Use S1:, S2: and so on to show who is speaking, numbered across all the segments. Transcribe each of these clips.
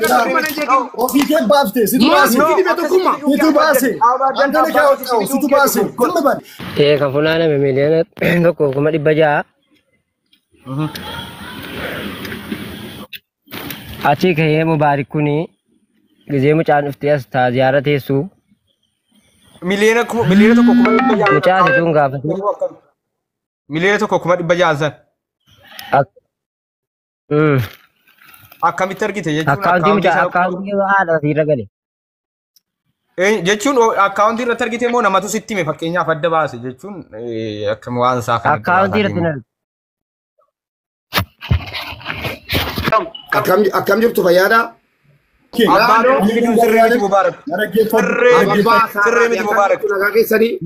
S1: Ofike baafte situ baase situ baase antane kaa'u situ baase kun ban
S2: kan funaana miliyoona tokko kuma 600 achi ka'ee mubaarik kuni gizee mucaan dhuftee as taa ziyaara teessu
S3: miliyoona tokko kuma 600
S2: mucaa situn gaafate
S3: miliyoona tokko kuma 600 san akkamitti argite jechuun
S2: akkaawuntii haadha irra gale
S3: jechuun akkaawuntii irratti argite moo namatu sitti hime fakkeenyaaf adda baase jechuun akkam waan isaa kana
S2: akkaawuntii irratti
S1: akkam jirtu fayyaada
S3: sirreemiti mubaarak sirreemiti mubaarak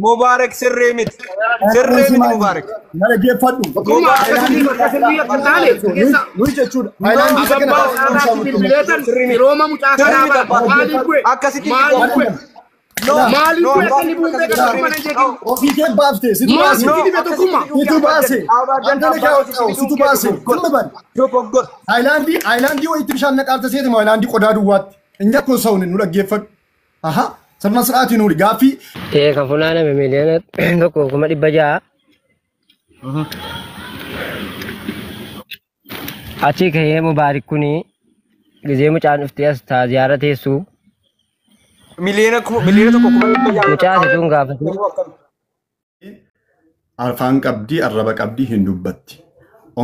S3: mubaarak sirreemiti mubaarak
S1: narageeffadhu nuyi jechuudha
S3: akkasitti
S1: ofike baafte situ baase antane kaa'u situ baase kun ban Ayilaandii wayitti bishaan naqaarte seeti moo ayilaandii qodaa duwwaatti inni akkoo sa'uun nu dhaggeeffadhu aha sirna siraatii nuuri gaaffii
S2: kan funaana miliyoona tokko kuma 600 achi ka'ee mubaarik kuni gizee mucaan dhuftee as taa ziyaara teessu
S3: miliyoona tokko kuma 600
S2: mucaa situn gaafate
S1: afaan qabdii arraba qabdii hin dubbatti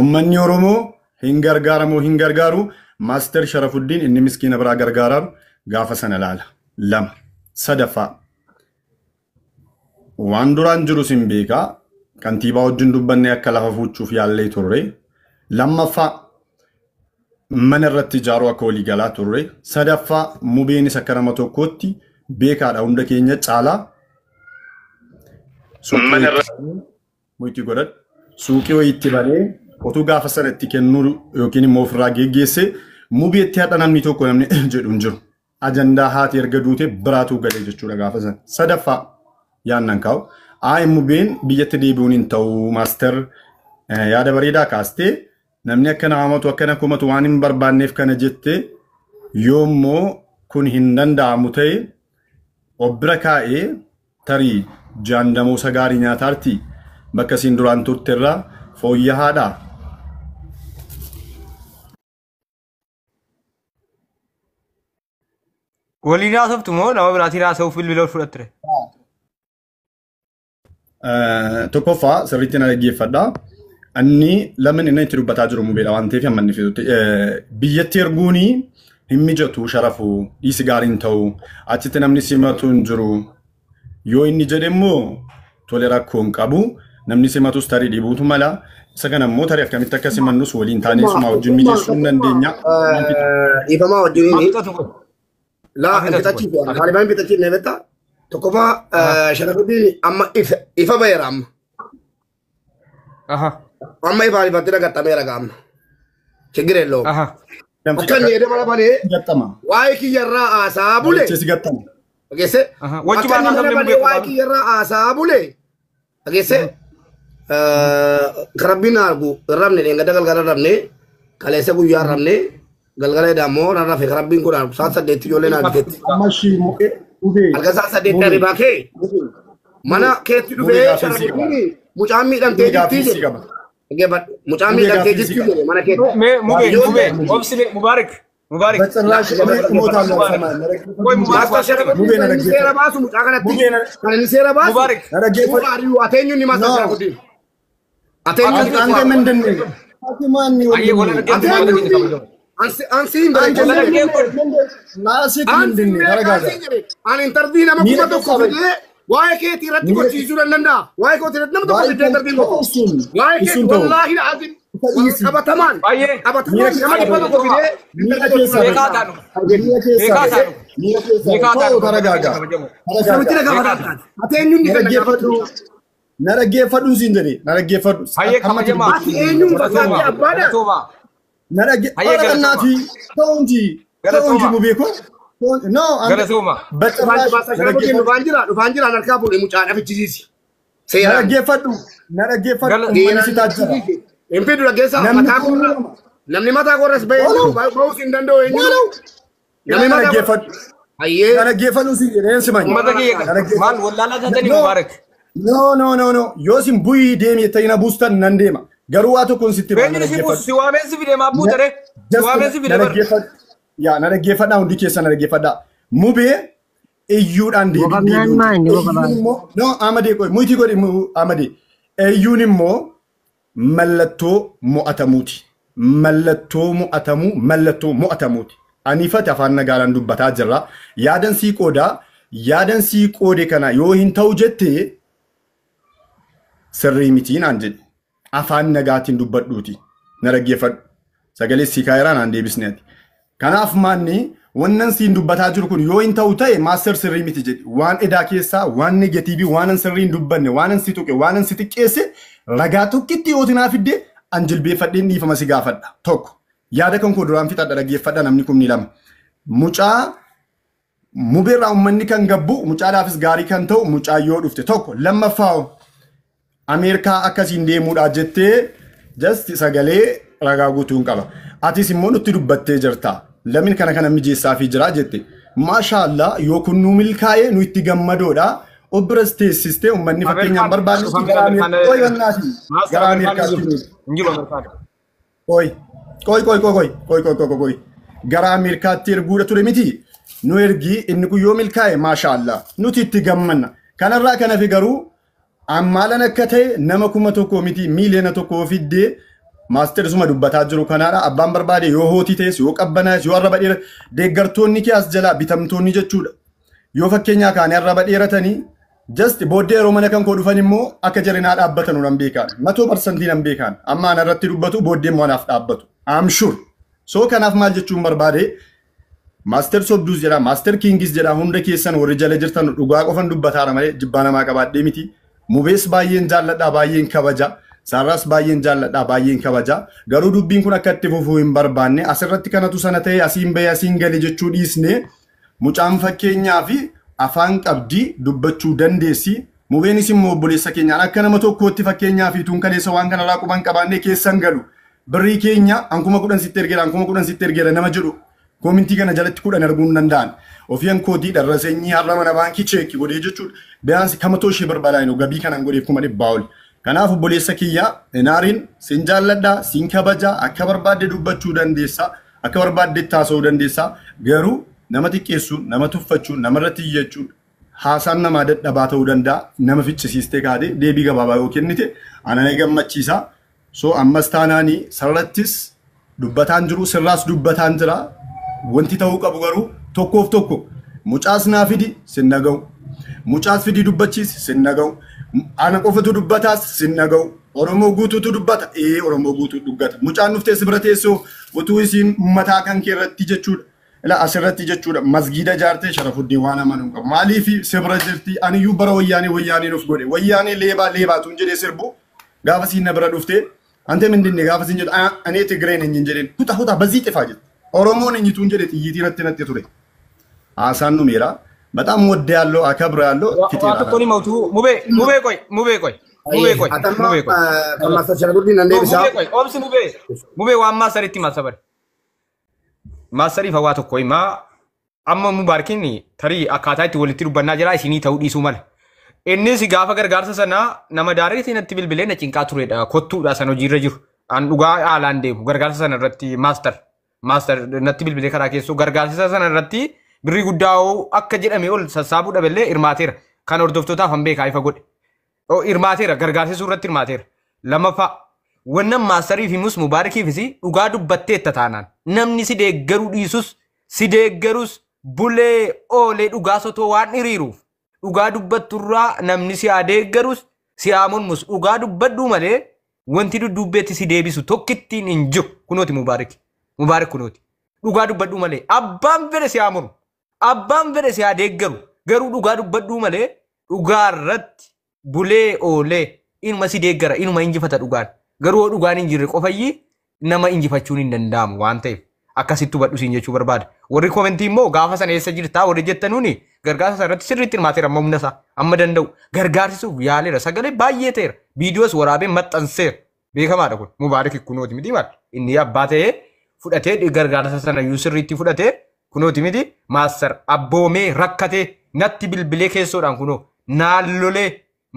S1: ummanni oromoo hin gargaaramoo hin gargaaru maaster Sharafuddin inni miskiina biraa gargaararu gaafa sana laala lama sadaffaa waan duraan jiru sin beekaa kantiibaa wajjin dubbannee akka lafa fuuchuuf yaallee turre lammaffaa mana irratti ijaaruu akka walii galaa turre sadaffaa mubeenis akka nama tokkootti beekaadha hunda keenya caalaa suuqii wayiitti balee otuu gaafa sanatti kennuu yookiin immoo ofirraa geggeesse mubeetti hadha namni tokko namni jedhu hin jiru ajandaa haati erga duute biraatuu galee jechuudha gaafa sana sadaffaa yaannan kaa'u mubeen biyyatti deebi'uun hin ta'u maaster yaada bareedaa kaastee namni akkana haamatu akkana kumatu waan hin barbaanneef kana jette yoommoo kun hin danda'amu ta'e obbira kaa'ee tarii jaandamoo sagaarii nyaataarti bakka siin duraan turterraa fooyyahaadha.
S3: waliin haasoftu moo nama biraatiin haasa'uuf bilbila fudhattire?
S1: Tokkoffaa sirriitti na dhaggeeffadha. Anni lamin inni itti dubbataa jiru mubeedha waan ta'eef hamma inni fitutti biyyatti erguuni hin mijatu sharafu dhiisi gaariin ta'u achitti namni simatu hin jiru yoo inni jedhe immoo tole rakkoo hin qabu namni simatus tarii dhibuutu mala isa kana immoo tarii akkamitti akka simannus waliin taanee suma wajjin mijeessuu hin dandeenya.
S4: Dhiifamaa wajjin laa bitachi haalibaan bitachi ne betta tokkoffaa Sharafuddin amma ifa bayeera amma. Amma ifa ifaatti dhagattameera gaamna. ችግር የለውም አከን ሄደ ማለት ባለ ዋይ ኪየራ አሳቡሌ አገሰ ወጭ ባና ለምን ዋይ ኪየራ አሳቡሌ አገሰ ከረቢና አርጉ ረምነ እንገደገል ገረምነ ከለሰ ጉያ ረምነ ገልገለ ዳሞ ረራፈ ከረቢን ኩራ ሳት ሰደት ዮለና ቢት
S1: አማሺ ሙቄ ኡቤ
S4: አልገዛ ሰደት ተሪባኬ ማና ከት ዱቤ ሸረፉኒ ሙጫሚ ደምቴ ዲቲ Gebat mucami dan kejis juga mana kek?
S3: Mube, obsile Mubarak.
S1: በጭራሽ ሞታለ ሰማን
S4: ወይ ማስተሸረበ ኒሴራ ባሱ ሙጫቀነት ካለ ኒሴራ ባሱ
S3: ሙባረክ
S4: አሪው አተኙኒ ማስተሸረበ አተኙ
S1: አንተ ምንድነው አትማን አንሲ ናሲክ ምንድነው ተረጋጋ
S4: አን ኢንተርቪው ለማቁመቶ ኮፈደ ዋይ ከት ይረጥ ኮች ይዙረንና ዋይ ኮት ይረጥ ነምቶ ኮች ኢንተርቪው ነው ዋይ ከት والله العظيم አባተማን አባተማን ከማዲባዶ ኮፊደ
S1: ቤካታ ነው ተረጋጋ
S4: አተኙ እንዲፈዱ
S1: ነረጌፈዱ ሲንደሪ ነረጌፈዱ
S3: ከመጀማ
S4: አተኙ ተሳቢ አባዳ
S1: ነረጌ አረናቲ ተውንጂ ሙቤኮ no
S3: galatoma
S4: በጭራሽ ዱፋንጅራ ነርካ ቡሌ ሙጫ ነፍቺሲሲ
S1: ነረጌፈዱ ሲታጀራ
S4: Empidu lagesa mataku namni mataku ras bayu bau sindando enyu
S1: Namni mana geeffadhu. Kana geeffadhu si jedheen siman.
S3: Maal wallaalaa taatanii Mubaarak.
S1: No. Yoo sin bu'ii deemee ta'ina buustan nan deema. Garuu waa tokkoon sitti
S3: baana. Beekni si buusu si waameensi fide maa buutare. Si waameensi fide bara.
S1: Yaa na dhaggeeffadhaa hundi keessa na dhaggeeffadhaa. Mubee eeyyuudhaan deebiin. No Amadee qoy muitii godhi Amadee. Eeyyuun immoo mallattoo mo'atamuuti. Mallattoo mo'atamuuti. Aniifate afaan nagaalaan dubbataa jirra. Yaadan sii qoodaa. Yaadan sii qoode kana yoo hin ta'u jettee sirrii mitii naan jedhe. Afaan nagaatiin dubbadhuuti. Na dhaggeeffadhu. Sagalee sii kaayiraan aan deebisneeti. Kanaaf maanni wannan siin dubbataa jiru kun yoo hin ta'u ta'e maaster sirrii miti jedhe. Waan edaa keessaa, waan negatiivii, waan sirrii hin dubbanne, waan si tuqe, waan si xiqqeesse ragaa tokkitti yoo tinaa fidde an jilbeeffadheen dhiifama si gaafadha. Tokko. Yaada kan koo duraan fixadha dhaggeeffadha namni kumni lama. Mucaa mubeerraa uummanni kan gabbu mucaadhaafis gaarii kan ta'u mucaa yoo dhufte tokko lammaffaa Ameerikaa akkasiin deemuudhaa jettee just sagalee ragaa guutuu hin qaba. Atis immoo nutti dubbattee jirta. Lamin kana mijeessaa fi jira jette. Maashaallah yoo kun nu milkaa'ee nu itti gammadoodha. Obbiras teessistee uummanni fakkeenyaan barbaadu gara Ameerikaatti. Gara Ameerikaatti erguudha ture miti. Nu ergi inni kun yoo milkaa'e maashaallah nuti itti gammanna. Kanarraa kana fi garuu ammaalan akka ta'e nama 1,000 miti miiliyoona 1 fiddee maaster suma dubbataa jiru kanaadha. Abbaan barbaade yoo hootii ta'es yoo qabbanaas yoo arraba dheerate deeggartoonni kee as jalaa bitamtoonni jechuudha. Yoo fakkeenyaa kaanii arraba dheeratanii just booddee yeroo mana kan koo dhufan immoo akka jarinaa dhaabbatan nan beekan. 100% nan beekan. Amma ana irratti dubbatu booddee immoo anaaf dhaabbatu. I'm sure. So kanaaf maal jechuun barbaade Master Sobduus jedha, Master Kingis jedha hunda keessan warri jala jirtan dhugaa qofan dubbataara malee jibbaa namaa qabaadhee miti. Mubees baay'een jaalladhaa baay'een kabaja. Sarras baay'een jaalladhaa baay'een kabaja. Garuu dubbiin kun akka itti fufuu hin barbaanne asirratti kanatu sana ta'e asiin bahee asiin gale jechuu dhiisne mucaan fakkeenyaa fi afaan qabdii dubbachuu dandeessi. Mubeenis immoo obboleessa keenyaan akka nama tokkootti fakkeenyaa fi tuun kaleessa waan kanarraa quban qabaannee keessan galu. Birrii keenya ankuma 10 sitti ergeera ankuma 10 sitti ergeera nama jedhu. Komintii kana jalatti 10 arguu hin danda'an. Ofiin kootii dharra seenyii har'a mana baankii cheekii godhee jechuudha. Biyaansi kamatoo ishee barbaadaan gabii kanan godhee 100 ol. Kanaaf obboleessa kiyyaa inaariin sin jaalladhaa sin kabajaa akka barbaadde dubbachuu dandeessa. Akka barbaadde taasisuu dandeessa. Garuu nama xiqqeessuun nama tuffachuun nama irratti iyyachuun haasaan namaa dadhabaa ta'uu danda'a. Nama ficcisiistee kaadee deebii gabaabaa yoo kennite ana gammachiisa. So ammas taanaanii sarrattis dubbataan jiru sirraas dubbataan jira. Wanti ta'uu qabu garuu tokkoof tokko mucaas naa fidi sin naga'u. Mucaas fidi dubbachiis sin naga'u. Ana qofatu dubbataas sin naga'u. Oromoo guutuutu dubbata. Oromoo guutuu dubbata. Mucaan dhuftee si bira teessoo utuu isiin mataa kan kee irratti jechuudha. Ila asirratti jechuudha. Masgiida jaartee Sharafuddin waan amanuu qabu. Maaliif si bira jirti? Aniyyuu bara wayyaanee nuuf godhe. Wayyaanee leebaatuun jedhee sirbu gaafa siin na bira dhuftee ante mindinne gaafa siin jedhu ani Tigreen hin jedheen. Huta bazii xifaa jirti. ኦሮሞን እኝቱን ጀለ ጥይት ይረትነት የቱሬ አሳኑ ሜራ በጣም ወደ ያለው አከብር ያለው
S3: አጥቆኒ መውቱ ሙቤ ቆይ
S4: ከማስተር ሸረጉዲን እንደ ቢሳ
S3: ኦብስ ሙቤ ዋማ ሰሪቲ ማሰበር ማሰሪ ፈዋት ኮይማ አማ ሙባርኪኒ ተሪ አካታይቲ ወልቲ ዱበና ጀራ ሲኒ ተውዲሱ ማል እነሲ ጋፈ ገርጋርሰ ሰና ነመዳሬት ነቲ ቢልቢሌ ነጭንቃ ቱሬዳ ኮቱ ዳሰኖ ጂረ ጅሩ አንዱጋ አላንዴ ገርጋርሰ ሰነ ረቲ ማስተር ነቲ ቢልቢሌ ከራ ኬሱ ገርጋርሰ ሰነ ረቲ ብሪ ጉዳው አከ ጀደሜ ኦል ሰሳቡ ደበሌ ኢርማቴር ካን ኦርዶፍቶታ ፈንቤ ካይፈ ጎድ ኦ ኢርማቴር ገርጋርሰ ሱረት ኢርማቴር ለመፋ ወነም ማስተሪ ፊሙስ ሙባረኪ ፊሲ ዱጋ ዱበቴ ተታናን ነምኒ ሲደገሩ ዲሱስ ሲደገሩስ ቡሌ ኦሌ ዱጋ ሶቶ ዋን ኢሪሩ ዱጋ ዱበቱራ ነምኒ ሲያደገሩስ ሲያሙን ሙስ ዱጋ ዱበዱ ማለ ወንቲ ዱቤት ሲደቢሱ ቶክቲን እንጁ ኩኖቲ ሙባረክ ኩኖቲ ዱጋ ዱበዱ ማለ አባም በረ ሲያሙን አባም በረ ሲያደገሩ ገሩ ዱጋ ዱበዱ ማለ ዱጋረት ቡሌ ኦሌ ኢን መሲደገራ ኢን ማንጂፈታ ዱጋን ገሩ ዱጋን እንጂር ቆፈይ ነማ እንጂፋቹን እንደንዳም ዋንተ አካሲቱ በዱ ሲንጀቹ በርባድ ወሪ ኮሜንቲ ሞ ጋፋሰን የሰጅርታ ወደ ጀተኑኒ ገርጋሳ ሰረት ሲሪቲን ማቴራ መምነሳ አመደንደው ገርጋርሱ ያለ ረሰገለ ባየቴር ቪዲዮስ ወራቤ መጠንሴ ቤከማ ደኩ ሙባረክ ኩኖት ሚዲማል ኢኒ አባቴ ፉደቴ ገርጋሳ ሰነ ዩስሪቲ ፉደቴ kunooti miti maaster abboomee rakkatee natti bilbilee keessoodhaan kunoo naallolee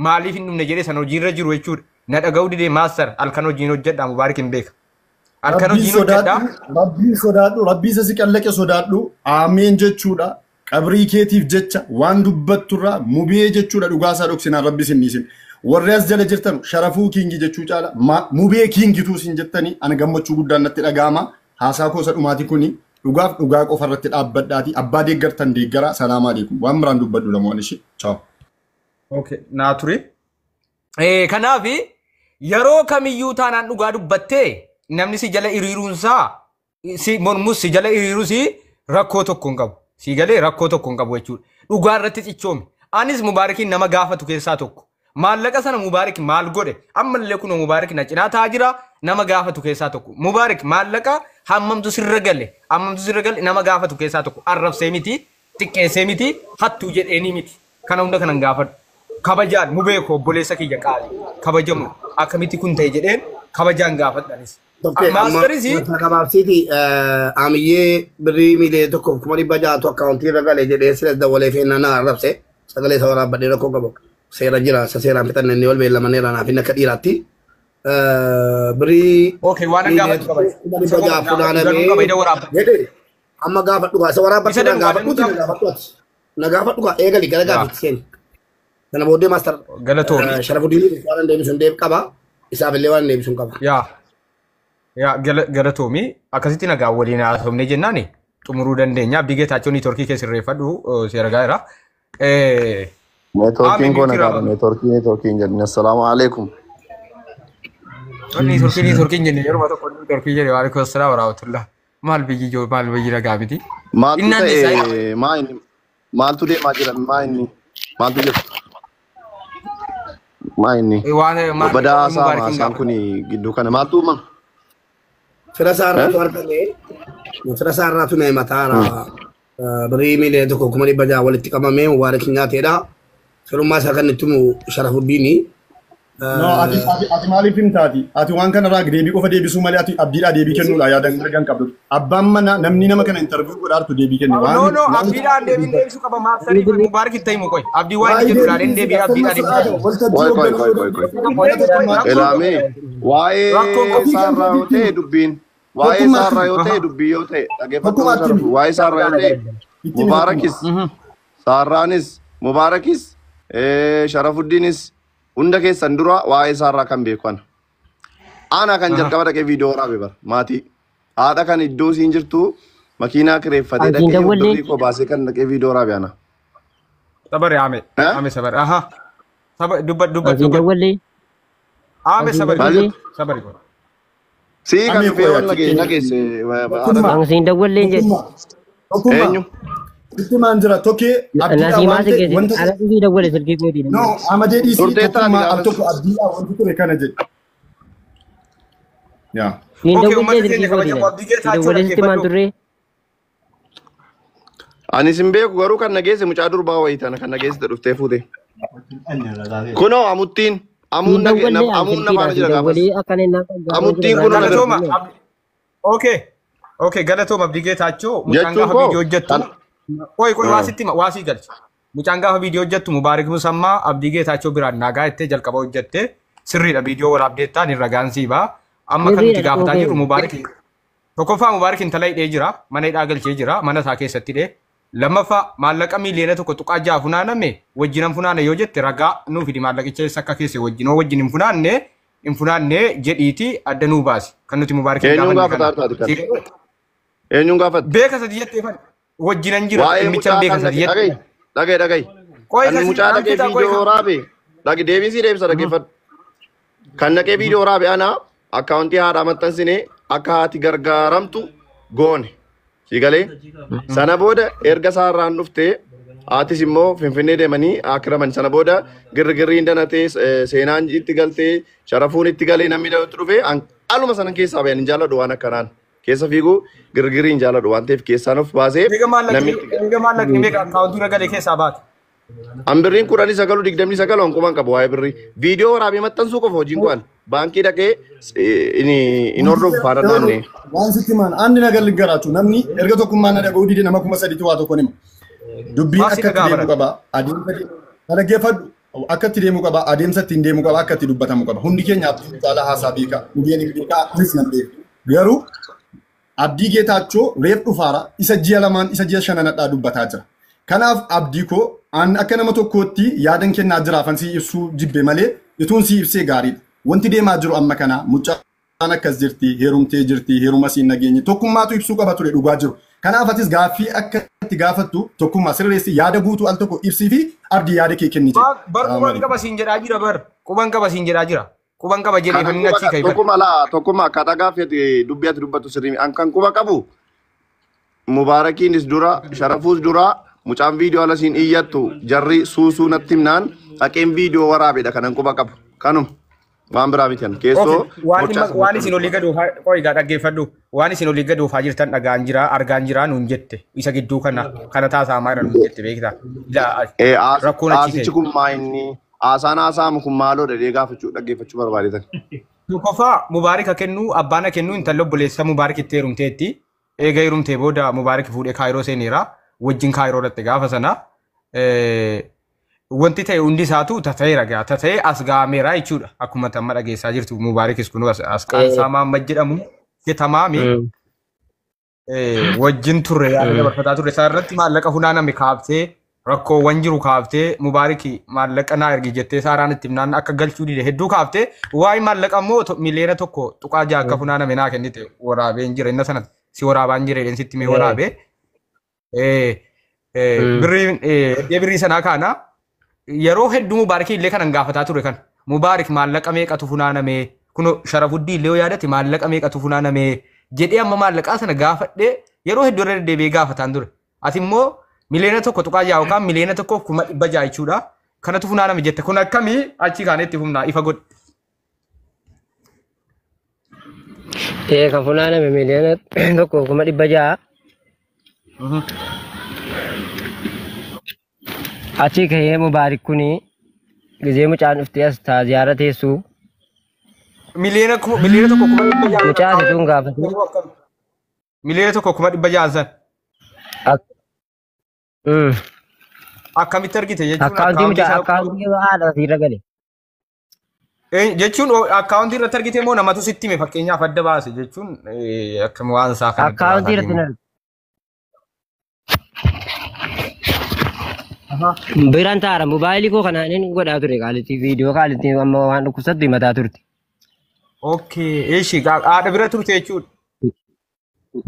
S3: maaliif hin dhumne jedhee san hojiirra jiru jechuudha. Na dhaga'uu didee maaster halkan hojiin hojjedhaa Mubaarak hin beeka. Halkan hojiin hojjedhaa.
S1: Rabbii sodaadhu, rabbii isa si qallaqe sodaadhu, ameen jechuudha. Qabrii keetiif jecha waan dubbatturraa mubee jechuudha dhugaasaa dhoksinaan rabbi sin dhiisin. Warri as jala jirtan sharafuu kiingi jechuu caala mubee kiingituu sin jettanii ana gammachuu guddaan natti dhaga'ama. Haasaa koosa dhumaati kuni dhugaaf dhugaa qofa irratti dhaabbadhaati. Abbaa deeggartan deeggaraa salaamaa alaikum. Waan biraan dubbadhu lamoon ishee. Ciao.
S3: Okay, naa ture. Kanaaf yeroo kamiyyuu taanaan dhugaa dubbattee namni si jala hiriiruunsaa si mormus si jala hiriiruus rakkoo tokko hin qabu. Si galee rakkoo tokko hin qabu jechuudha. Dhugaa irratti cichoomi. Anis Mubaarakiin nama gaafatu keessaa tokko. Maallaqa sana Mubaarak maal godhe? Ammallee kun Mubaarak na cinaa taa'aa jira nama gaafatu keessaa tokko. Mubaarak maallaqa hammamtu sirra galle nama gaafatu keessaa tokko. Arrabsee miti, xiqqeessee miti, hattuu jedheenii miti. Kana hunda kanan gaafadhu. Kabajaan mubee koo obboleessa kiyya qaali. Kabajamu akkamitti kun ta'e jedheen kabajaan gaafadhanis. Maasterisi
S4: gabaabsiiti amiyee birrii miilee tokko kuma dhibba jaatu akkaawuntii irra galee jedhee silas dawalee fi nana arrabse sagalee isa waraabadhee rakkoo qabu. Seera jira seeraan fixanne inni ol beellamaneera naaf inni akka dhiiraatti. Birrii
S3: waan gaafatu qaba.
S4: kuma dhibba jaa funaanamee amma gaafadhu isa waraabadhu na gaafadhu na gaafadhu eegali gara gaafatti seeni. Kana booddee maaster
S3: Galatoomii
S4: Sharafuddin waan deebisuun deeb qaba isaaf illee waan deebisuun qaba.
S3: Yaa galatoomii akkasitti nagaa waliin haasofne jennaani xumuruu dandeenya. Abdii Geetaachoo niitoorkii keessa sirreeffadhu si argaa jira.
S5: Networking ko nagaa networking jedhani assalamu alaikum.
S3: Niitoorkii jenne yeroo tokko niitoorkii jedhe wa alaikum assalam wa rahmatullah. Maal biyyi joo maal biyyi nagaa miti.
S5: Maaltu deemaa jira maaltu jira. Badaa maasaan kun gidduu kana maaltu uuman?
S4: Fira saarraatu argame. Fira saarraatu ne mataara. Birrii miilee tokko kuma dhibba jaa walitti qabamee Mubaarak nyaateedha. Firummaa isaa kan itti himu Sharafuddin.
S1: Ati maaliif himtaati? Ati waan kanarraa deebii qofa deebisuu malee ati abdiidhaa deebii kennuudha yaadan mirgaan qabdu. Abbaan mana namni nama kana interview godhaartu deebii kennu.
S3: Abdiidhaan deebii deebisuu qaba maasarii Mubaarak itti himu qoy. Abdii waan inni jedhu deebii abdiidhaan
S5: deebii. Elaamee waa'ee saarraa yoo ta'e dubbiin. Waa'ee saarraa yoo ta'e dubbii yoo ta'e dhaggeeffattoota waa'ee saarraa yoo ta'e Mubaarakis saarraanis Mubaarakis Sharafuddiinis hunda keessan dura waa'ee saarraa kan beekan. Ana kan jalqaba dhaqee viidiyoo waraabe bara maatii. Haadha kan iddoo siin jirtu makiinaa kireeffatee dhaqee birrii koo baasee kan dhaqee viidiyoo waraabe ana.
S3: Sabari ame sabari. Dubbat. Ame sabari.
S5: Si kan dhufee waan nageesse.
S2: Angsiin dawwallee jedhu.
S5: Eenyu?
S1: Itti maan jira tokkee
S2: Nasi maasi geesse. Alatti dawwalee silkii kooti.
S1: No amadee dhiisii tokkummaa al tokko abdiidhaa wanti ture kana jedhe. Yaa.
S2: Niin dawwallee silkii kooti. Dawwalee sitti maan turree?
S5: Ani sin beeku garuu kan nageesse mucaa durbaa wayii tana kan nageesse dhuftee fuute. Kunoo amuttiin. Amuun namaan jira gaafas. Amuttiin kun
S3: Galatooma. Okay, galatooma Abdii Geetaachoo mucaan gaafa viidiyoo hojjettu. Qoy waasii galchi. Mucaan gaafa viidiyoo hojjettu Mubaarak Musammaa Abdii Geetaachoo biraan nagaa jettee jalqaba hojjette sirriidha viidiyoo waraabdeettaan irra gaansii baa. Amma kan nuti gaafataa jirru Mubaarak tokkoffaa Mubaarak intala hidhee jira mana hidhaa galchee jira mana isaa keessatti hidhee. Lammaffaa maallaqa miiliyoona tokko tuqaa ja'a funaaname wajjinan funaana yoo jette ragaa nuu fidi maallaqicha eessa akka keesse wajjin hin funaanne jedhiiti adda nuu baasi kan nuti Mubaarak
S5: eenyuun gaafata
S3: beeka sadii jettee fan wajjinan jira dhimmicha beeka sadii jette
S5: dhagay kan mucaa dhaqee viidiyoo waraabe dhagi deebisii deebisa dhaggeeffadhu kan dhaqee viidiyoo waraabe ana akkaawuntii haadhaa maxxansine akka haati gargaaramtu goone. Sigalee sana booda erga saarraan dhuftee aatis immoo Finfinnee deemanii akiraman sana booda girgirriin danatee seenaan itti galtee Sharafuun itti galee namni dhufe aluma sanan keessaa bayan hin jaalladhu waan akkanaan keessa fiiguu girgirriin jaalladhu waan ta'eef keessaan of baasee
S3: namni maallaqni meeqa akkaawuntii irra galee keessaa baate.
S5: Ambirriin kudhanii sagalu digdamii sagalu quban qabu waa'ee birrii. Viidiyoo waraabee maxxansuu qofa hojiin kun baankii dhaqee in hordofu faana naannee.
S1: Waan sitti maan andi nagar liggaraatu namni erga tokkummaa na dhaga'uu dide nama 3,000 waa tokko nima. Dubbiin akka itti deemu qaba. Adeemsa dhaggeeffadhu akka itti deemu qaba. Adeemsa ittiin deemu qaba. Akka itti dubbatamu qaba. Hundi keenya abdii caalaa haasaa beeka. Hundeen hin beekaa anis nan beeku. Garuu abdii geetaachoo reef dhufaara isa ji'a lamaan isa ji'a shananadhaa dubbataa jira. Kanaaf abdii koo akka nama tokkootti yaadan kennaa jiraafan si ibsuu jibbe malee ituun si ibsee gaariidha. Wanti deemaa jiru amma kana mucaan akkas jirti, heerumtee jirti, heeruma siin nageenye tokkummaatu ibsuu qaba ture dhugaa jiru. Kanaaf atis gaaffii akka itti gaafattu tokkummaa sirreessi yaada guutuu al tokko ibsii fi abdii yaada kee kennite.
S3: Bar quban qaba siin jedhaa jira bar quban qaba siin jedhaa jira. Quban qaba jedhee fanni achi kai.
S5: Tokkummaa akkaataa gaaffii dubbii ati dubbatu sirrii kan quba qabu Mubaarakiinis dura Sharafuus dura mucaan viidiyoo ala siin iyyattu jarri suusuu natti himnaan dhaqeen viidiyoo waraabedha kanan quba qabu kanum waan biraa miti keessoo
S3: waan isin olii gad oofaa qo'igaa dhaggeeffadhu waan isin olii gad oofaa jirtan dhagaan jira argaan jira nuun jette isa gidduu kana taasaamaa jira nuun jette beektaa rakkoon
S5: achiiti kun maa inni haasaan haasaamu kun maaloo dhadhee dhaggeeffachuu barbaadetan.
S3: Qofaa Mubaarika kennuu abbaana kennuu intalli obboleessa Mubaarik itti heerumteetti eega heerumtee booda Mubaarik fuudhee kaayiroo seeneera wajjin kaayiroo dhatte gaafa sana wanti ta'e hundi isaatu tata'eera gaa tata'ee as gaameera jechuudha akkuma tamma dhageessaa jirtu Mubaarikis kun as qaansaa Mahammad jedhamu jetamaami wajjin turre yaada dabarfataa turre isaa irratti maallaqa funaaname kaaftee rakkoowwan jiru kaaftee Mubaariki maallaqa naa ergi jettee saaraan itti himnaan akka galchuu dide hedduu kaaftee waa'ee maallaqa immoo miliyoona tokko tuqaa ja'a akka funaaname naa kennite waraabeen jira inna sana si waraabaan jira jedheen sitti mee waraabee birrii sanaa kaana yeroo hedduu Mubaarikii illee kanan gaafataa ture kan Mubaarik maallaqa meeqatu funaaname kun Sharafuddii illee yoo yaadate maallaqa meeqatu funaaname jedhee amma maallaqaa sana gaafadhee yeroo hedduu irra deddeebi'ee gaafataan ture ati immoo miliyoona tokko tuqaa ja'a yookaan miliyoona tokko 100,000 jechuudha kanatu funaaname jette kun akkamii achi kaanetti humnaa ifa godhe.
S2: Kan funaaname miliyoona tokko 100,000 achi ka'ee Mubaarik kuni gizee mucaan dhuftee as taa ziyaara teessu.
S3: Miliyoona tokko 100,000
S2: mucaa situun gaafate.
S3: Miliyoona tokko 100,000 san. Akkamitti argite jechuun
S2: akkaawuntii haadha irra gale.
S3: Jechuun akkaawuntii irratti argite moo namatu sitti hime fakkeenyaaf adda baase jechuun akkam waan isaa kana.
S2: Akkaawuntii irratti hin argite. Biraan taara mobaayilii koo kanaan inni godhaa ture qaalitti viidiyoo qaalitti amma waan dhukkubsattu himataa turte.
S3: Okay, eeshi haadha bira turte jechuudha.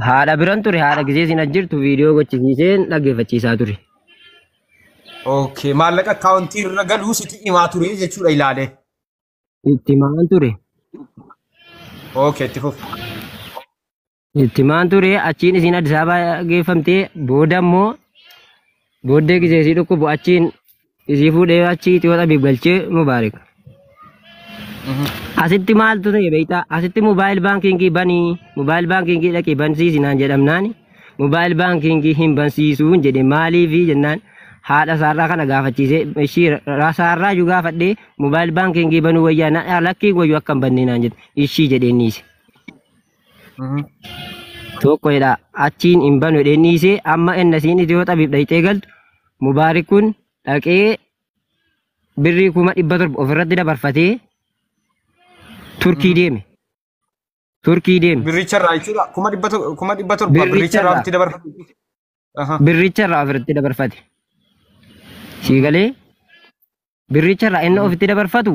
S2: Haadha biran ture haadha gisee sin ajjirtu viidiyoo gochisiiseen dhaggeeffachiisaa ture.
S3: Okay, maallaqa akkaawuntii irra galuu sitti himaa ture jechuudha ilaalee.
S2: Itti himaan ture.
S3: Okay, itti fufu.
S2: Itti himaan ture achiin isin Addis Ababaa geeffamtee booda immoo booddee gisee isii dhukkubu achiin isii fuudhee achii Itiyoo Xabiib galchee Mubaarik. Asitti maaltu ta'e beektaa? Asitti mobaayil baankingii banii mobaayil baankingii dhaqee bansiisinaan jedhamnaan mobaayil baankingii hin bansiisuun jedhe maaliifi jennaan haadha saarraa kana gaafachiisee ishii saarraa iyyuu gaafadhee mobaayil baankingii banuu wayyaa lakkii wayyuu akka hin banneenaan jedhe ishii jedhee niise. Tokko jedha achiin hin banu jedhee niisee amma ennasiin Itiyoo Xabiib dhayxee galtu Mubaarik kun dhaqee birrii 700 ofirratti dabarfatee Turkii deeme. Turkii deeme.
S3: Birricharraa jechuudha. 700 birricharraa ofitti dabarfate.
S2: Birricharraa ofitti dabarfate. Siigalee birricharraa inni ofitti dabarfatu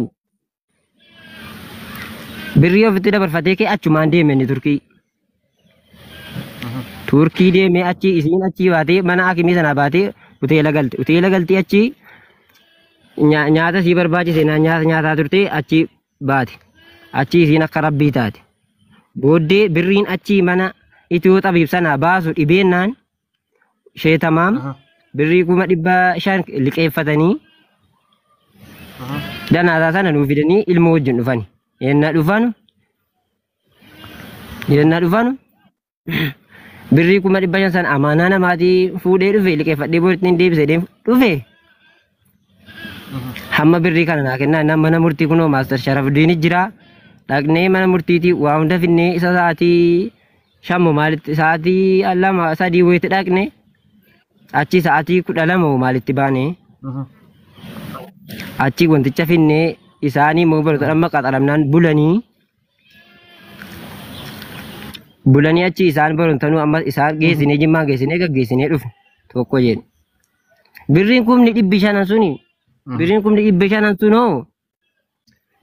S2: birrii ofitti dabarfatee kee achumaan deeme inni Turkii. Turkii deeme achi isiin achi baatee mana hakimii sana baatee hoteela galte. Hoteela galtee achi nyaata sii barbaachise nyaata nyaataa turte achi baate. Achi isiin akka rabbii taate. Booddee birriin achi mana Itiyoo Xabiib sana baasu dhibeennaan sheetamaam birrii 500 liqeeffatanii danaataa sana nuuf fidanii ilmoo wajjin dhufani. Yennaa dhufanu birrii 500 sana amaanaa namaatii fuudhee dhufe liqeeffadhee boodatti hin deebisee dhufe amma birrii kana naa kennaa innaan mana murtii kunoo Maastar Sharafdiin jira dhaqnee mana murtiitii waa hunda finnee isa sa'aatii shammo maalitti sa'aatii lama sadii wayitti dhaqne achi sa'aatii 12 maalitti baane achi wanticha finnee isaanii moo barattoota amma qaxaramnaan bulanii achi isaan barontanuu amma isaan geessinee jimmaa geessinee gaggeessinee dhufe tokko jedhe birriin kumni 500 suni birriin kumni 500 sunoo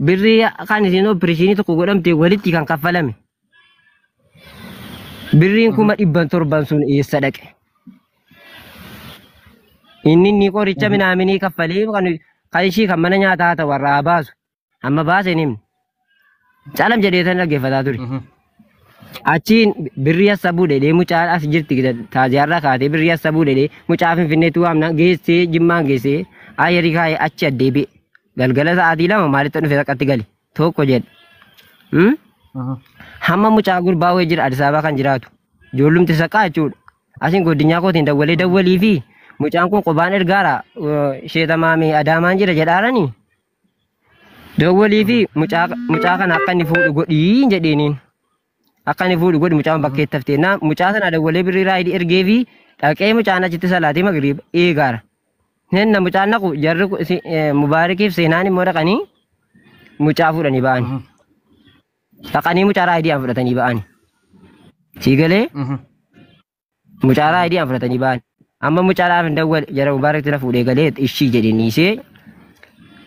S2: birrii kan isin opereeshinii tokko godhamte walitti kan kaffalame birriin kuma 700 sun eessa dhaqe inni qoricha minaaminii kaffalee kan ishii kan mana nyaataa ta'u warraa baasu amma baasee nimni caalam jedheetan dhaggeeffataa ture achiin birrii hassabuu dhedhee mucaa as jirti taaziyaarraa kaatee birrii hassabuu dhedhee mucaa finfinneetu waamna geessee jimmaan geessee ayyarii kaayee achi addeebi'e galgala sa'aatii 2 maalitti dhufe taqqatti gale tokko jedhe hamma mucaa gurbaa wayii jira Addis Ababaa kan jiraatu ijoollumti saqqaa jechuudha asiin godinyaa kootiin dawwalii fi mucaan kun qophaan ergaara sheetamaamee adaamaan jira jedhaaranii dawwalii fi mucaa kana akka inni fuudhu godhii jedheeniin akka inni fuudhu godhi mucaan bakkeetti haftee naa mucaa sana dawwalee birrii raayidii ergee fi dhaqee mucaan achitti salaatii magriiba eegaara nenna mucaan naqu jarri mubaarikiif seenaan immoo dhaqanii mucaa fuudhanii ba'anii dhaqanii mucaa raayidii fudhatanii ba'anii siigalee mucaa raayidii fudhatanii ba'anii amma mucaadhaaf hin dawwal jara mubaarakti na fuudhee galee ishii jedhee niisee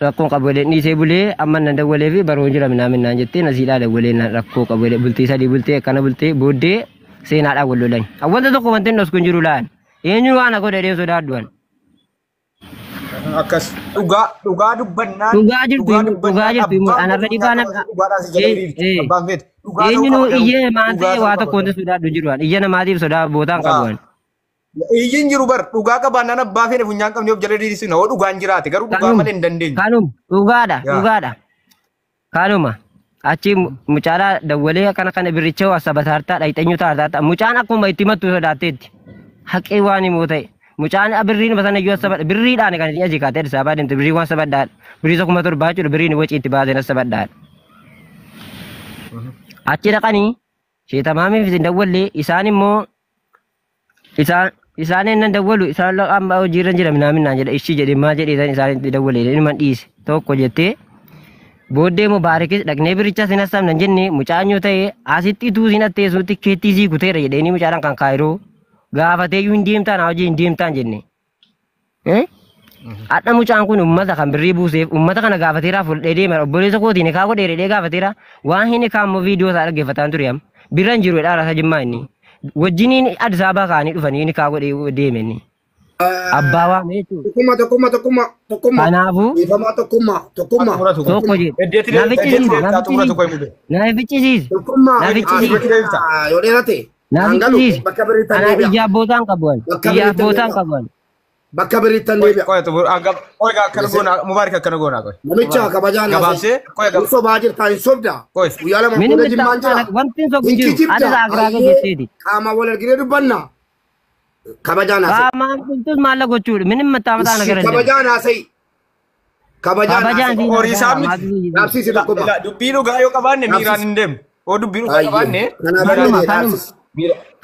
S2: rakkoon qabulee niisee bulee amma nan dawwalee fi baroon jira minaaminaan jettee nasiidhaa dawwalee rakkoo qabulee bultii sadii bultee akkana bultee booddee seenaadhaan wal lolan wanta tokko wanti hin dhosku hin jiru laan eenyu waan godhe dhee sodaadduan
S3: akkas dhugaa dubbannaan
S2: dhugaa jirtu anarra dhibaan eenyu nu iyyee maan ta'e waa tokko wanti sodaaddu jiruan iyya namaatiif sodaa bootaan qabuan
S3: iyyin jiru bar dhugaa qabaannaan abbaa feene funyaan qabne of jala dhiisu na dhugaan jiraate garuu dhugaa malee hin dandeenye.
S2: Kanuma dhugaadha. Kanuma achi mucaadhaa dawwalee kana birricha waa sabataartaa dhayxeenyu taartaa mucaan akkuma itti mattu sodaatteetti haqee waan himoo ta'e mucaan birriin basana iyyuu sabadha birriidhaan kan achi kaatee Addis Ababaa deemte birrii waan sabadhaadha birrii 1700 jechuudha birriin wacii itti baasee sabadhaadha. Achi dhaqanii sheetamaamiif isin dawwallee isaan immoo isaan eennan dawwalu isaan amma hojiirra jira minaaminaan jedha ishii jedhe maa jedhe isaan dawwalee ilman dhiise tokko jettee booddee mubaarikis dhaqnee biricha sin assamnan jenne mucaanyoo ta'e asitti ituu sin atteessu tikkeettii sii kuteera jedheeni mucaadhaan kan kaayiroo gaafateeyyuu hin deemtaan hojii hin deemtaan jenne. Hadha mucaan kun ummata kan birrii buuseef ummata kana gaafateeraa fuudhee deema obboleessa kootiin kaa godhee redhee gaafateera waan hin kaammoo viidiyoo isaa dhaggeeffataan ture am birran jiru dhaa rasa jimmaa inni. Wajjiniin Addis Ababaa kaanii dhufanii ni kaa godhee deemeni. Abbaa waan jechuudha.
S4: Tokkummaa.
S2: Kanaafuu.
S4: Tokkummaa.
S2: Tokko jedhu. Na fichisiisi.
S4: Yoo dheerate.
S2: Na fichisiisi. Ana ijaa bootaan qabuun.
S4: Bakka biriittan deebi'a.
S3: Qoy akkana goona mubaarik akkana goona qoy.
S4: Namicha kabajaan
S3: gabaabsee qoy
S4: gabaabsee. Sobaa jirtaa hin sobdaa. Guyyaa lama fuula jimmaan jira.
S2: Wanti hin sobin jiru. Ati raagiraagee jetteeti.
S4: Qaama wal arginee dubbannaa. Kabajaan haasa'e.
S2: Qaamaan kuntus maalla gochuudha. Minim mataa mataa na gara.
S4: Kabajaan haasa'e.
S2: Kabajaan
S3: horii saamni.
S4: Dhaabsiisi tokkummaa.
S3: Dubbii dhugaa yoo qabaanne miiraan hin deemu. Oo dubbii dhugaa qabaanne.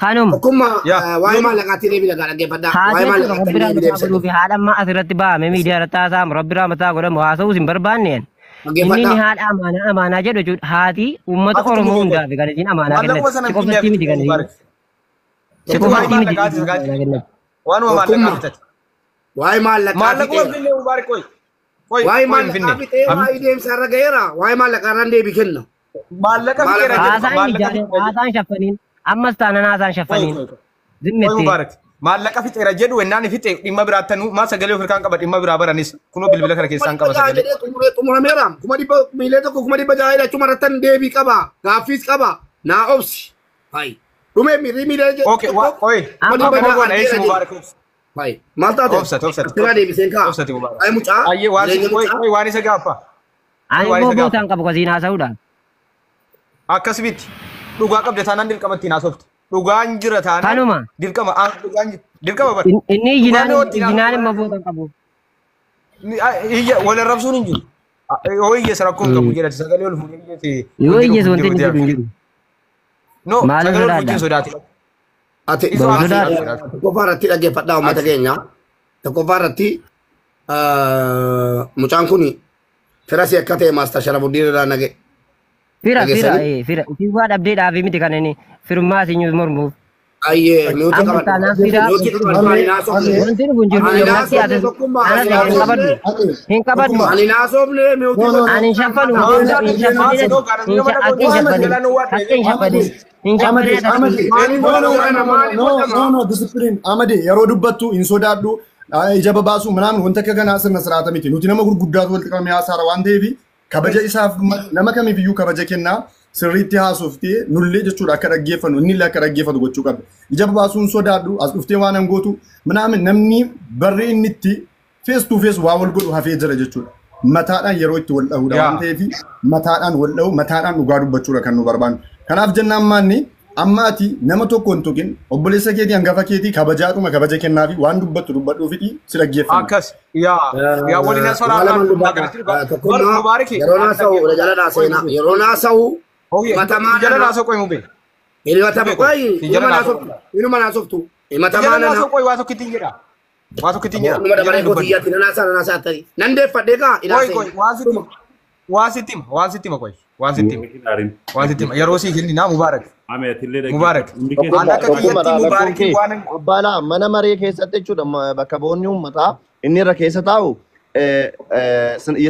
S2: Kanuma.
S4: Tokkummaa waa'ee maallaqaatti deebii lagaa dhaggeeffadhaa. Waa'ee maallaqaatti deebii deebisanii.
S2: Haadha ammaa asirratti baame miidiyaa irratti haasa'amu rabbi mataa godhamu haasa'uus hin barbaanneen. Inni ni haadha amaanaa jedhu jechuudha. Haati uummata Oromoo hundaaf kan isin amaanaa kennate. Si qofatti miti kan isin. Si qofatti miti kan isin.
S3: Waanuma maallaqaa bitate.
S4: Waa'ee maallaqaa bitee.
S3: Maallaquma finne mubaarik qoy.
S4: Waa'ee maallaqaa bitee waa'ee deemsa irra ga'eera. Waa'ee maallaqaa irraan deebii kenna.
S3: Maallaqa fiteera
S2: jedhu. Haasaan shaffaniin. Ammas taanaan haasaan shaffaniin.
S3: Zimmetti. Maallaqa fixeera jedhu wennaan fixe dhimma biraattanuu maa sagalee ofirraa qaba dhimma biraa baranis kunoo bilbila kana keessaan qaba sagalee.
S4: Xumurameera. Kuma dhibba miilee tokko kuma dhibba jaa'ee achuma irrattan deebii qaba. Gaaffiis qaba. Naa obsi. Hayi. Dhumee miilee jedhu.
S3: Okay, qoy. Amma goona eessi mubaarak.
S4: Hayi. Maal taate?
S3: Obsati.
S4: Sira deebiseen kaa.
S3: Obsati mubaarak.
S4: Hayi mucaa.
S3: Ayyee waan isa gaaffa.
S2: Ani immoo bootaan qabu kasiin haasa'uudhaan.
S3: Akkasumatti dhugaa qabde taanaan dirqamatti naasofte. Dhugaan jira taanaan.
S2: Kanuma.
S3: Dirqama bara.
S2: Inni ijinaan immoo bootaan qabu.
S3: wal arrabsuun hin jiru. Yoo iyyeessa rakkoon qabu jedhati sagalee ol fuudhee
S2: yoo iyyeessa wanti inni jedhu hin jiru.
S3: No, sagalee ol fuudhee sodaati.
S4: Ati tokkoffaa irratti dhaggeeffadhaa uummata keenya. Tokkoffaa irratti mucaan kun firasii akka ta'e maastar Sharafuddin irraa nage.
S2: Fira. Isin waa dhabdee dhaabee miti kan inni firummaa isin mormuuf.
S4: Ayyee nuti
S2: qaban. Wanti kun jiru yommatti ati hin qabadhu.
S4: Ani naasofne nuti
S2: ani shaffanu
S1: no discipline amade yeroo dubbattu hin sodaadhu ija babaasu ምናምን wanta akka kanaa sirna siraata miti nuti nama gurguddaatu walitti qabamee haasaara waan ta'eef kabaja isaaf nama kamiifiyyuu kabaja kennaa sirriitti haasoftii nullee jechuudha akka dhaggeeffannu inni illee akka dhaggeeffatu gochuu qabda ija babaasuun sodaadhu as dhuftee waan hangootu ምናምን namni barri inni itti face to face waa wal godhu hafee jira jechuudha mataadhaan yeroo itti wal dhahudha waan ta'eef mataadhaan wal dhahu mataadhaan dhugaa dubbachuudha kan nu barbaannu kanaaf jennaan maanni ammaati nama tokko hin tuqin obboleessa keetii hangafa keetii kabajaadhuma kabaja kennaafi waan dubbattu dubbadhuufiti si dhaggeeffanna
S3: akkas yaa waliin soraadhaan
S4: yeroo naasa'u jala naasa'u yeroo naasa'u matamaa
S3: jala naasa'u qoy mube
S4: ilmata qoy inuma naasoftu matamaa
S3: naasa'u qoy waa tokkittiin jedha waa tokkittiin jedha
S4: numa dabalee gootiyyatti naasa ta'e nan deeffadhee kaa
S3: qoy waan sittima qoy waan sittima yeroo sii kenni naa mubaarak Mubarak.
S5: Abbala mana maree keessatti jechuudha bakka boonni uummataa inni irra keessa taa'u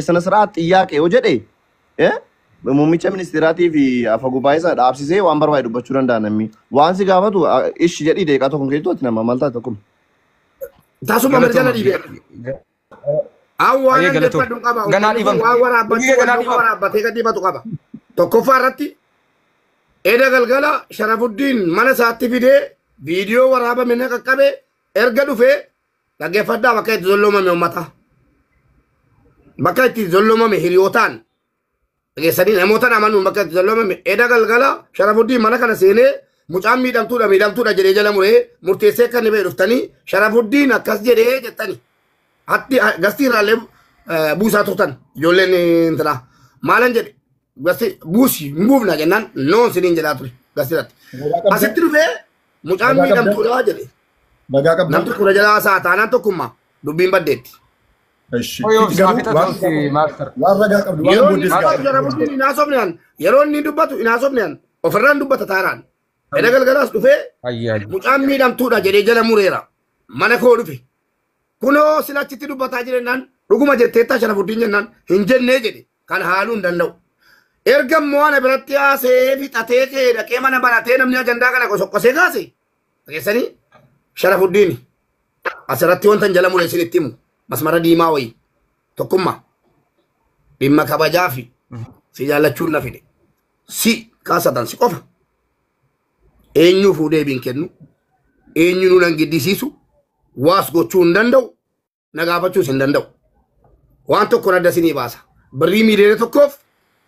S5: sana sirraa xiyyaaqe yoo jedhe muummicha ministeeraatii fi afa gubbaa isaa dhaabsisee waan barbaade dubbachuu danda'a namni waan si gaafatu ishi jedhii deeqaa tokko keessatti nama maal taate tokko.
S4: Taasuma mirgana dhiibee. Awwaan deeffadhu qaba. Waan waraabbatee gadi batu qaba. Tokkoffaa irratti. Eda galgala Sharafuddin mana isaatti fidee viidiyoo waraabame na qaqqabe erga dhufee dhaggeeffadhaa bakka itti zolloomame uummata. Bakka itti zolloomame hiriyootaan dhageessanii namootaan amanuun bakka itti zolloomame eda galgala Sharafuddin mana kana seenee mucaan miidhamtuudha jedhee jala muree murteessee akka inni ba'e dhuftanii Sharafuddin akkas jedhee jettanii hatti gastii irraallee buusaa turtan ijoolleen intina maalan jedhe. Gasi buusi mbuufna jennaan noon siniin jedhaa ture gasiirratti. Asitti dhufee mucaan miidhamtuudha jedhe. Namti kudha jalaa isaa taanaan tokkummaa dubbiin baddeetti. Yeroo inni dubbatu inaasofneen ofirraan dubbata taaraan. Eda galgalaas dhufee mucaan miidhamtuudha jedhee jala mureera. Mana koo dhufe. Kunoo silachitti dubbataa jirennaan dhuguma jetteettaa Sharafuddin jennaan hin jennee jedhe kan haaluu hin danda'u. Ergam waan biratti haasee fixatee kee dhaqee mana baratee namni ajandaa kana qosoqqosee kaase dhageessanii Sharafuddin asirratti wanta jala muree isinitti himu masmara diimaa wayii tokkummaa dhimma kabajaa fi si jaallachuun na fide si kaasatan si qofa eenyuu fuudhee deebiin kennu eenyu nu nan giddisiisu waas gochuu hin danda'u na gaafachuus hin danda'u waan tokko nadda sinii baasa birrii miiliyoona tokkoof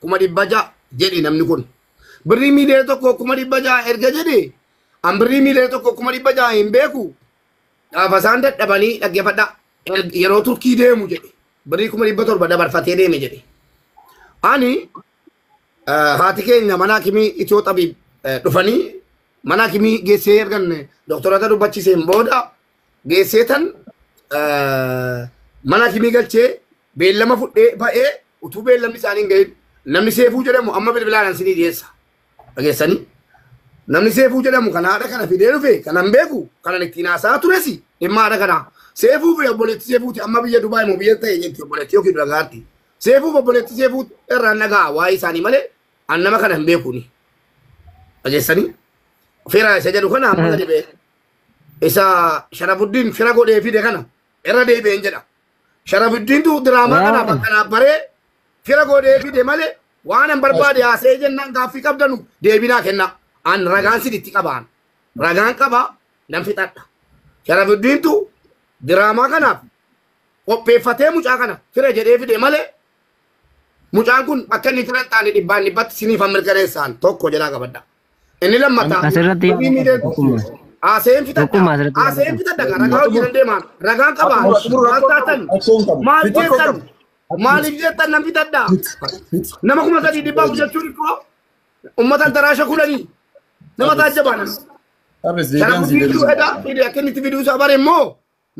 S4: kuma dhibbaja jedhi namni kun birrii miiliyoona tokko kuma dhibbaja erga jedhe an birrii miiliyoona tokko kuma dhibbaja hin beeku gaafa isaan dadhabanii dhaggeeffadha yeroo turkii deemu jedhe birrii kuma dhibba torba dabarfatee deeme jedhe ani haati keenya mana kimii itoo xabii dhufanii mana kimii geessee ergan doktorata dubbachiseen booda geessee tan mana kimii galchee beellama fudhee ba'ee utuu beellamni isaanii hin gahin namni seefuu jedhamu amma bilbilaan ansinii dhiyeessa. Dhageessanii namni seefuu jedhamu kan haadha kana fidee dhufe kanan beeku kanan ittiin haasaa turesi dhimma haadha kanaa. Seefuu fi obboleetti seefuuti amma biyya Dubaay moo biyya ta'e jetti obboleetti yookiin dhagaatti. Seefuu fi obboleetti seefuu irraan dhagaa waa'ee isaanii malee an nama kana hin beekuni. Dhageessanii fira isa jedhu kana amma gadi ba'e. Isa Sharafuddin fira godhee fide kana irra deebi'een jedha. Sharafuddintu diraamaa kana bakka naabbaree fira godhee fide malee waan an barbaade haasee jennaan gaaffii qabdanu deebinaa kenna. An ragaan siditti qabaan. Ragaan qaba nan fixadha. Sharafuddintu diraamaa kanaaf qopheeffatee mucaa kana fira jedhee fide malee mucaan kun akka inni fira taane dhibbaan dhibbatti siniif mirkaneessaan tokko jedhaa qabadha. Inni lammataa Aseen fitadha ragaa hojii deeman ragaan qaba maaliif jettan nan fitadha nama kuma sadii dhibbaa jechuun koo ummatan daraasha kudhanii nama taajjabaan akkinitti fiduu isaa bare immoo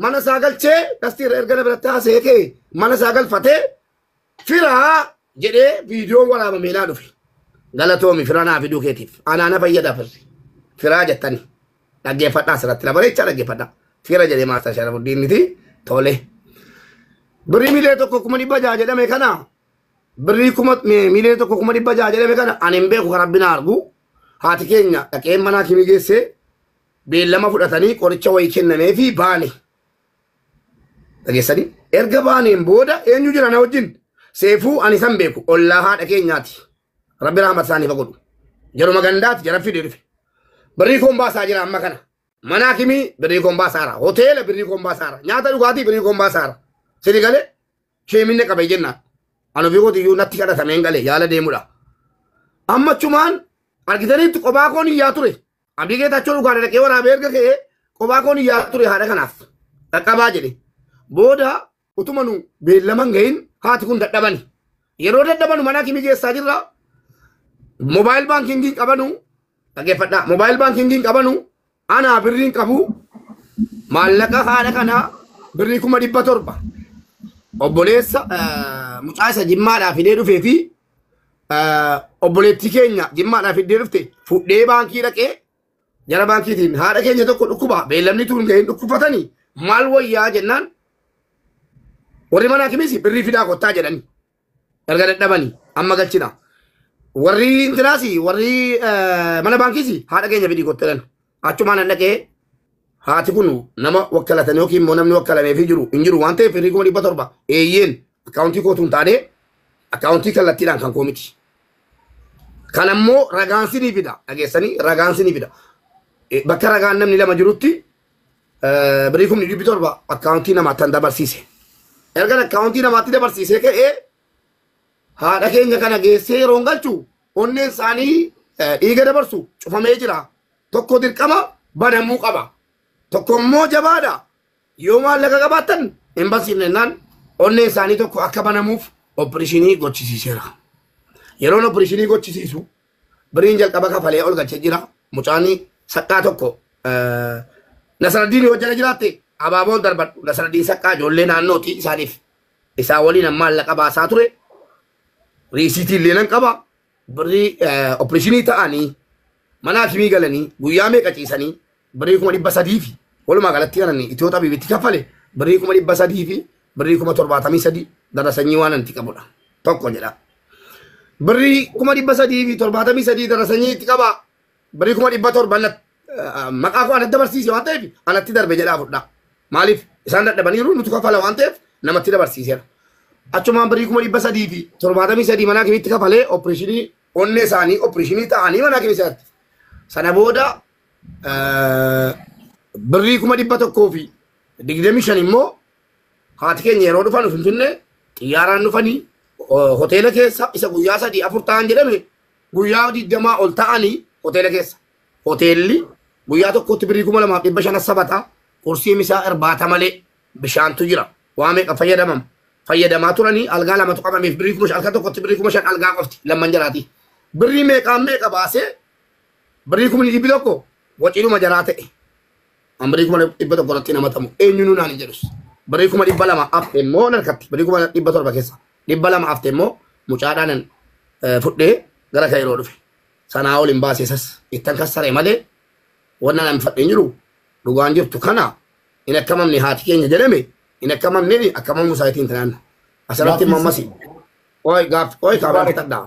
S4: mana isaa galchee dastiir ergana biratti haasee kee mana isaa galfatee firaa jedhee viidiyoo waraabamee naa dhufe galatoomi firaa naa fiduu keetiif anaa na fayyada firaa jettanii dhaggeeffadhaa asirratti labareechaa dhaggeeffadhaa fira jedhee maastar Sharafuddin miti tole birrii miilee tokko kuma dhibba jaha jedhame kana birrii miilee tokko kuma dhibba jaha jedhame kana ani hin beeku karabbina argu haati keenya dhaqeen manaa kimi geessee beellama fudhatanii qoricha wayii kennamee fi baane dhageessanii erga baaneen booda eenyu jira na wajjin seefuu ani san beeku ollaa haadha keenyaati rabbi rahmat isaaniif godhu jaruma gandaati jara fide dhufe birrii koon baasaa jira amma kana manaa kimi birrii koon baasaara hoteela birrii koon baasaara nyaata dhugaatii birrii koon baasaara sidi galee sheeminne qabe jennaan anu biqooti iyyuu natti kadhatameen galee yaala deemudha amma chumaan argitanitti qophaa koon iyyaa ture abdii geetachoo dhugaadha dhaqee waraabee erga ka'ee qophaa koon iyyaa ture haadha kanaaf dhaqqabaa jedhe booda utuma nu beellaman gahin haati kun dadhabani yeroo dadhabanu manaa kimi geessaa jirra mobaayil baankiingii qabanu dhaggeeffadhaa mobaayil baankiingii qabanu anaa birriin qabu maallaqa haadha kanaa birrii 700 obboleessa mucaa isa jimmaadhaa fidee dhufee fi obboleettii keenya jimmaadhaa fidee dhufte fudhee baankii dhaqee jara baankiitiin haadha keenya tokko dhukkuba beellamni tuun gahin dhukkufatanii maal wayyaa jennaan warri manaa kimisi birrii fidaa kottaa jedhanii erga dadhabanii amma galchina warri intinaasi warri mana baankiisi haadha keenya fidii kotteedhan achumaan dhaqee haati kun nama wakkalatan yookiin immoo namni wakkalameefii jiru hin jiru waan ta'eef birrii 700 eeyyeen akkaawuntii kootuun taanee akkaawuntii kallattiidhaan kan koomiti kan ammoo ragaansinii fida dhageessanii ragaansinii fida bakka ragaan namni lama jirutti birrii 700 akkaawuntii namaatti dabarsiise ergan akkaawuntii namaatti dabarsiisee ka'ee haadha keenya kana geessee yeroon galchu onneen isaanii dhiiga dabarsu cufamee jira tokko dirqama banamuu qaba tokko immoo jabaadha yoo maallaqa qabaattan hin barsiifnennaan onneen isaanii tokko akka banamuuf opereeshinii gochisiiseera yeroon opereeshinii gochisiisu biriin jalqaba kafalee ol galchee jira mucaanii saqqaa tokko Nasraddiin hojjala jiraatte abaaboon darbadhu Nasraddiin saqqaa ijoollee naannootii isaaniif isaa waliin maallaqa baasaa ture riisiitii illee nan qaba birrii opereeshinii ta'anii manaa kimii galanii guyyaa meeqa ciisanii birrii 300 fi walumaa galatti kanani Itoophiyaa bibitti kafale birrii 300 fi birrii 73 dara sanyii waan anti qabudha tokko jedha birrii 300 fi 73 dara sanyii itti qaba birrii 700 maqaa koo anatti dabarsiise waan ta'eef anatti darbe jedhaa fudha maaliif isaan dadhabaniiru nuti kafala waan ta'eef namatti dabarsiiseera achumaan birrii 300 fi 73 manaa kimitti kafalee opereeshinii onnee isaanii opereeshinii ta'anii manaa kimitti sana booda birrii 100 fi 25 immoo haati keenya yeroo dhufan Finfinnee xiyyaaraan dhufanii hoteela keessa isa guyyaa 3-4 ta'an jedhame guyyaa 20 ol ta'anii hoteela keessa hoteelli guyyaa tokkotti birrii 2500 sabata kursii misaa irbaata malee bishaantu jira waa meeqa fayyadamaa turanii algaa lamatu qabameef birrii 5,000 alga tokkotti birrii 5,000 algaa qofti lamman jiraati birrii meeqa baasee birrii 1,100 waciidhuma jaraa ta'e an birrii 1,100 irratti namatamu eenyuun naan hin jedhus birrii 200 hafte immoo narkatti birrii 700 keessa 200 hafte immoo mucaadhaan fudhee gara Kairoo dhufe sanaa ol hin baasisas ittan kassare malee wanna nan fadheen jiru dhugaan jirtu kana in akkamamne haati keenya jedhame in akkamamne akkamam musaayitiin tanaan asirratti mammasi oy kaabaa fitadha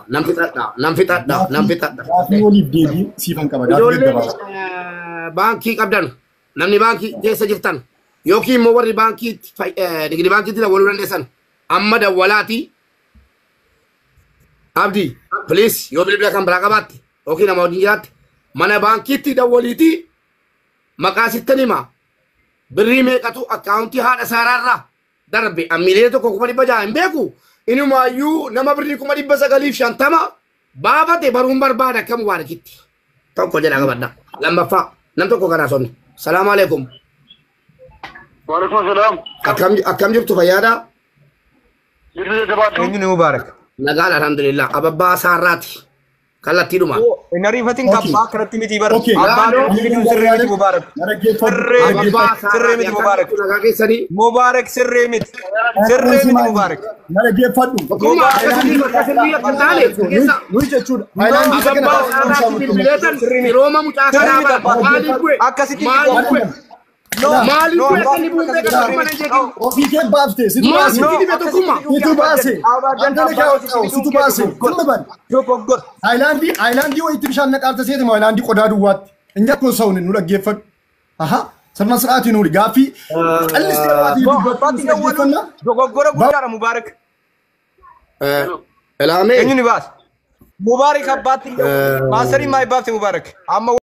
S4: nam fitadha
S1: waliif deebii siifan qaba
S4: baankii qabdan namni baankii keessa jirtan yookiin immoo warri baankii digri baankiitti waluu dandeessan amma dawwalaati abdi please yoo bilbila kan biraa qabaatte yookiin nama wajjin jiraatte mana baankiitti dawwaliiti maqaa sittanima birrii meeqatu akkaawuntii haadha saaraarraa darbe ammilee tokko 600 hin beeku inumaayyuu nama birrii 950 baafate baruun barbaada akka mubaarakitti tokko jedha qabadha lammaffaa نمتو كنا صن السلام عليكم
S6: وعليكم السلام
S4: أكم جبتوا فيادا
S3: إنجني مبارك
S4: نقال الحمد لله أبابا ساراتي كلا تيروما
S3: نريفتين كبا كرتي متي بارك أبا سرمت مبارك سرمت مبارك مبارك سرمت مبارك
S1: نرجع فدو Ailandi way tibshan naqarta seet ma ailandi qoda duwat inja ko sawun nu lageeffad aha sarna siraati nu gaafi qallisti
S3: dogoggora guddaara mubaarak
S4: elame
S3: eenyuni baas mubaarak abbaatti maasari maay baafte mubaarak amma